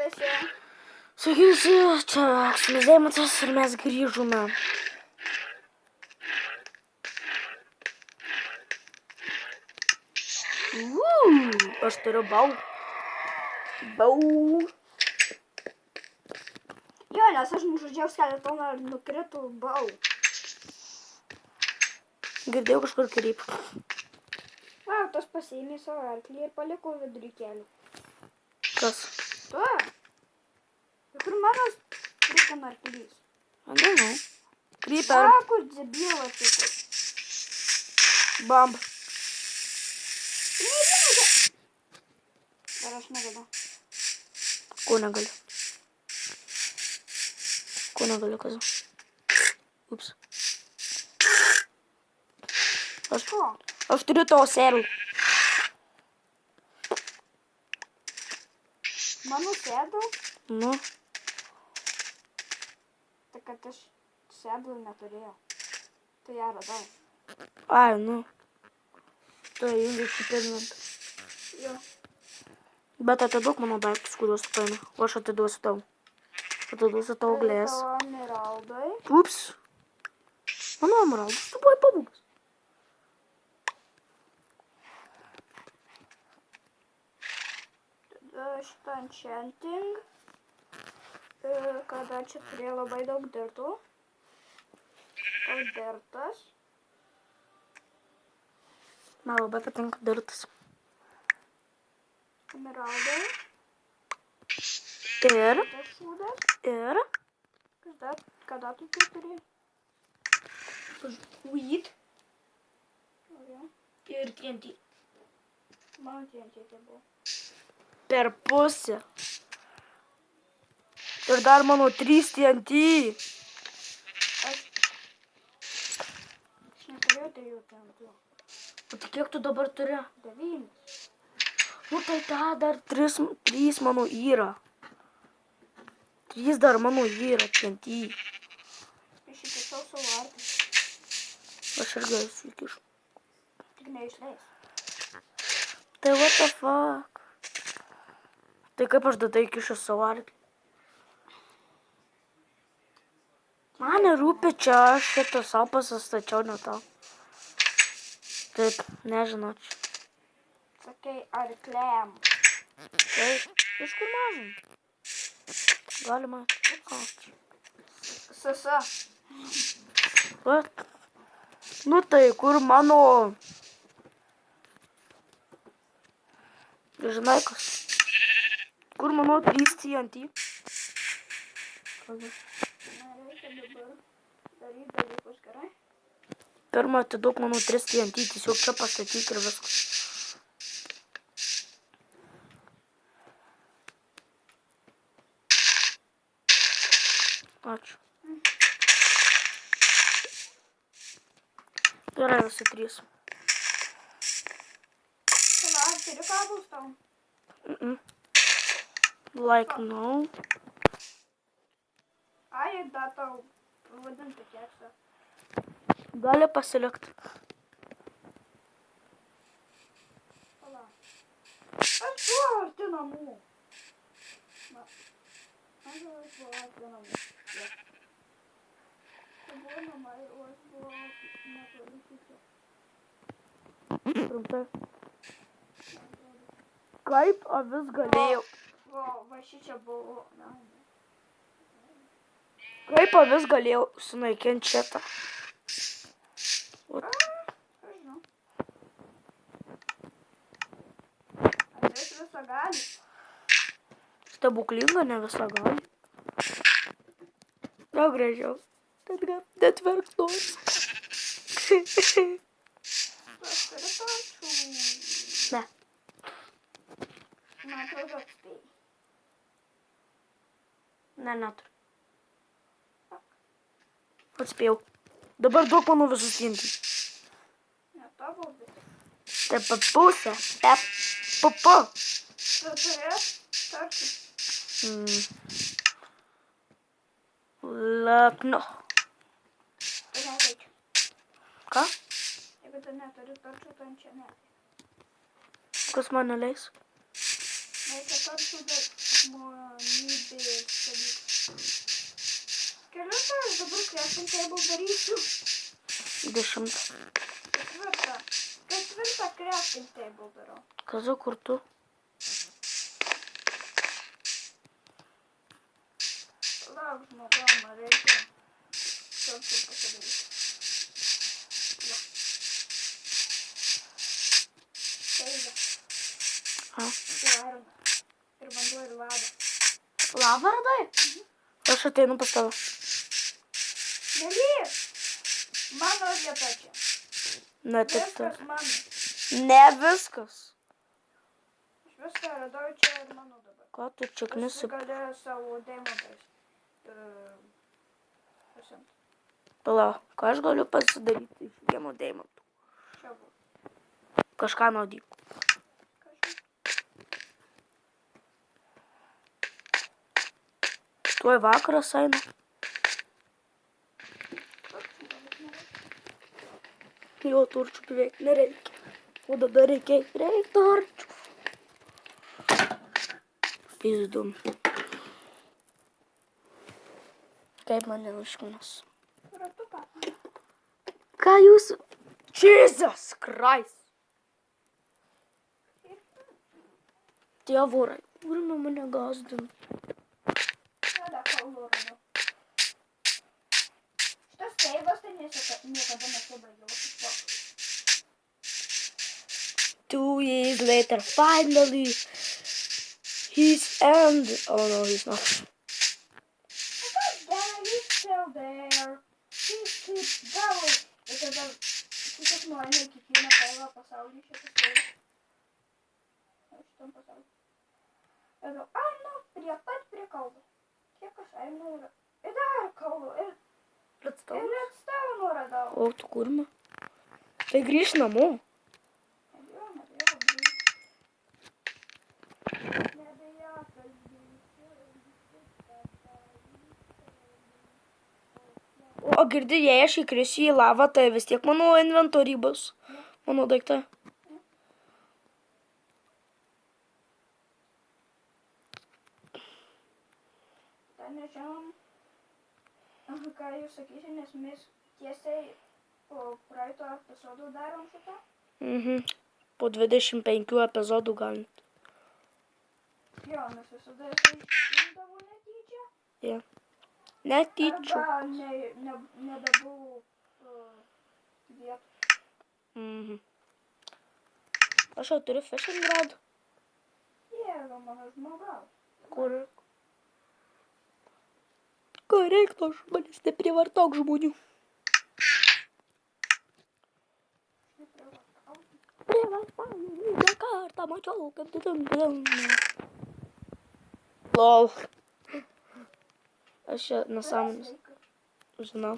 esi? Sakysi, čia aktualizėjimas ir mes grįžome. Aš turiu bau. Jo, nes aš nužudžiau skeletoną ir nukrito bau. Girdėjau kažkur kryp. Va, tas pasiėmė savo arklį ir paliko vidury kelių. Kas? Tu? Tai kur mano frikin arklys? Nežinau. Kryper. Kur debilas šitas? Bamb. Dar aš negaliu. Ko negaliu? Ko negaliu, kaza? Ups. Aš turiu tavo sėlų. Mano sėdų? Nu. Tai kad aš sėdų neturėjau. Tai ją radau. Ai, nu. Tai jungiai supirmint. Jo. Bet atiduok mano daiktus, kuriuos tu paėmė. O aš atiduosiu tau. Atiduosiu tau glės. Tavo emeraldai. Ups. Mano emeraldas, tu buvai pabūgas. Šitą enchanting. Kada čia turėjo labai daug dirtų. O dirtas. Man labai patinka dirtas. Emeraldai. Ir. Tas šūdas. Ir. Kada tu tai turi? Wheat. Ir TNT. Mano TNT tai buvo. Per pusę. Ir dar mano 3 TNT. Aš neturėjau 3 TNT. O tai kiek tu dabar turi? 9. Nu tai dar 3 mano yra. 3 dar mano yra TNT. Aš įkišau savo arklį. Aš irgi esu įkišu. Tik neišleis. Tai what the fuck? Tai kaip aš tada įkišu savo arklį? Man nerūpi čia, aš šitą savo pasistačiau, ne tau. Taip, nežinau čia. Sakai arkliam. Taip, iš kur mažin? Galima. Sasa. What? Nu tai, kur mano... Žinai kas? Kur mano 3 TNT? Nereikia dabar daryti dalykus gerai. Pirma, atiduok mano 3 TNT, tiesiog čia pastatyk ir viskas. Ačiū. Gerai, visi 3. Tada, ar turi kabus tau? Like no. Ai, da tau vadinti keksą. Gali pasilikti. Pala. Aš buvo arti namų. Na. Aš buvo arti namų. Tai buvo namai, o aš buvo netoli kitų. Trumpai. Kaip avis galėjo? Va šičia buvo. Kaip avis galėjo sunaikinti šitą? Aš žinau. Avis visą gali. Stebuklinga, ne visą gali. Daug gražiau. Net verknos. Tas turi pačių. Ne. Man atrodo, atspėjai. Ne, neturiu. Atspėjau. Dabar duok mano visus TNT. Ne tavo, bet. Taip pat pusę. Taip. Pupu. Tu turės tarsi. Lapno. Tai nereikia. Ką? Jeigu tu neturi tarčių, tai čia nereikia. Kas man neleis? Reikia kartu žmonybės dalykų. Keliuose aš dabar crafting table darysiu. 10. Ketvirtą crafting table darau. Kaza, kur tu? Lauk, žmogau, man reikia. Kartu pasidaryti. Teigia. A. Ir vanduo ir lava. Lava radai? Aš ateinu pas tave. Nelys! Mano vieta čia. Ne tik tai. Viskas mano. Ne viskas. Aš viską radau čia ir mano dabar. Ką tu čia knisi? Aš galėjau savo deimantais. Pasimt. Pala, ką aš galiu pasidaryti iš vieno deimantų? Čia buvo. Kažką naudingo. Tuoj vakaras eina. Jo turčių beveik nereikia. O dabar reikia torčių. Pizdum. Kaip man neužkūnas. Ratuką. Ką jūs? Jesus Christ. Dievurai, turime mane gazdinti. Tada kalvo radau. Šitas teivas tai niekada nesibaigiau. 2 years later, finally, he's end. Oh no, he's not. He's still there. He's keep going. Ir tada kitas nueina į kiekvieną teivą pasaulį šitas teivas. Šitam pasauly. Ir einu prie kalvo. Kiek aš einu ir dar kalvo. Ir redstone radau. O, tu kurma? Tai grįž namo. O girdi, jei aš įkrisiu į lavą, tai vis tiek mano inventory bus. Mano daiktai. Dar nežinom, ką jūs sakysi, nes mes tiesiai po praeito epizodo darom šitą. Po 25 epizodų galit. Jo, nes visada tai išimdavo netyčia. Yeah. Netyčia. Arba nedabau vietų. Aš jau turiu fishing rod. Jėga, mano žmogau. Kur? Ką reiktų, aš manęs neprivartauk žmonių. Privartau, vieną kartą mačiau, kad lol. Aš čia nesąmonės. Žinau.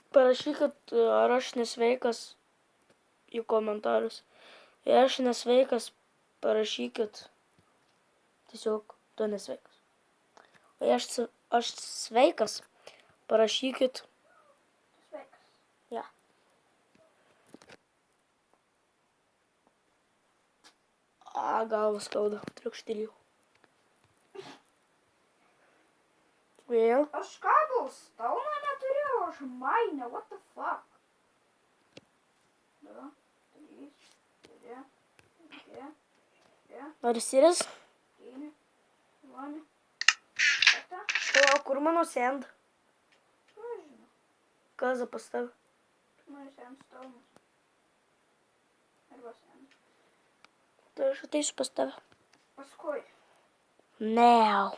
Parašykit, ar aš nesveikas į komentarus. Jei aš nesveikas, parašykit. Tiesiog, tu nesveikas. O jei aš sveikas, parašykit. Sveikas. Ja. Galvas skauda, triukštelėjau. Vėl? Aš cobblestone neturiu, aš mine, what the fuck? 2, 3, 4, 5, 6, Ar siris? 7, 8, 9. O, kur mano send? Nežinau. Kaza pas tave. Mano sandstone'as. Arba sand. Tai aš ateisiu pas tave. Paskui. Now.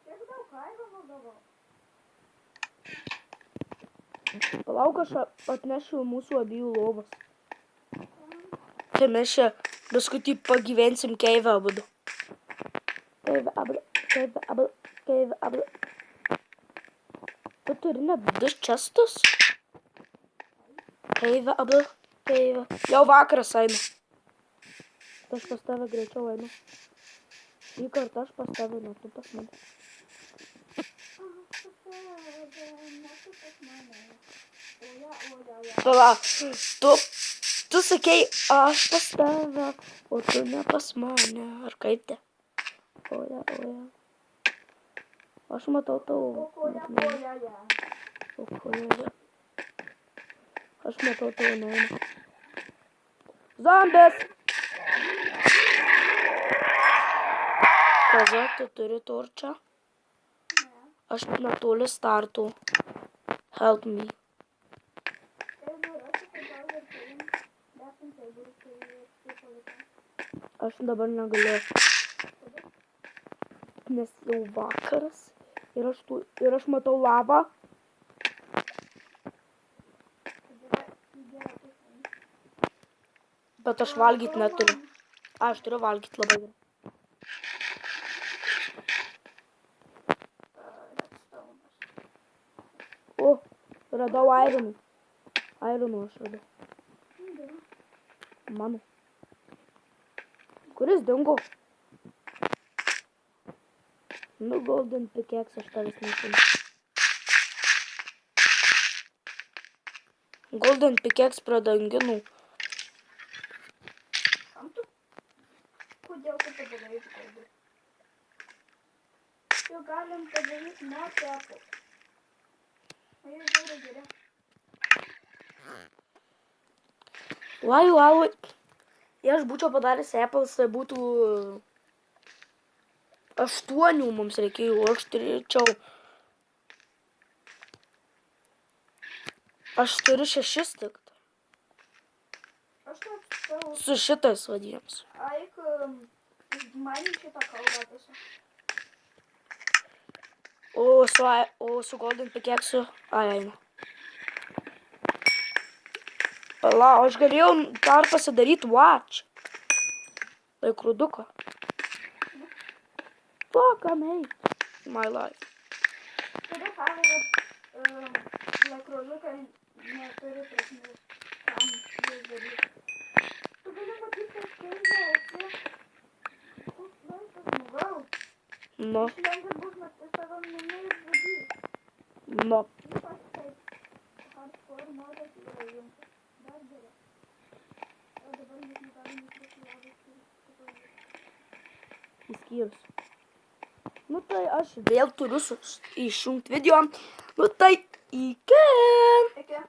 Kiek daug kaimo naudodavau? Palauk, aš atnešiu mūsų abiejų lovas. Tai mes čia paskutį pagyvensim keivę abudu. Keivę abudu. Tu turi net 2 čestus? Keivę abudu. Keivę. Jau vakaras eina. Tai aš pas tave greičiau einu. Į kartą aš pas tave, ne tu pas mane. Pala, tu sakei, aš pas tave, o tu ne pas mane. Ar kaip te? Oja, oja. Aš matau tavo. Oja. Aš matau tavo nueimą. Zombis! Kaza, tu turi torčą? Aš netoli startų. Help me. Aš dabar negaliu. Nes jau vakaras. Ir aš matau lavą. Bet aš valgyt neturiu. Aš turiu valgyt labai gerai. O, radau ironų. Ironų aš radau. Mano. Kuris dingo? Nu, golden pickaxe aš tavęs nežinau. Golden pickaxe pradanginau. Kodėl tu padarei golden? Jau galim padaryti nuotepų. O jau žiūrė geriau. Lai. Jei aš būčiau padaręs apples, tai būtų 8 mums reikėjo, o aš turėčiau. Aš turiu 6 tik. Aš taip savo... Su šitais vadiems. Aik, išmanį šitą kalbą tiesiog. O su golden pickaxe, eina. Pala, aš galėjau dar pasidaryti watch. Laikroduką. Fuck, I made my life. Turiu kamerą, laikrodukai neturi prasmės. Kam jais daryti? Tu gali matyti, kad kengia esi. Koks vaikas žmogau. No. Išleidžiu bus matyti savo namai ir būdį. No. Ypač taip. Hardcore modas yra jums. Dar geriau. O dabar mes negalime įsivaizduoti. Įskyrus. Nu tai aš vėl turiu išjungti video. Nu tai iki. Iki.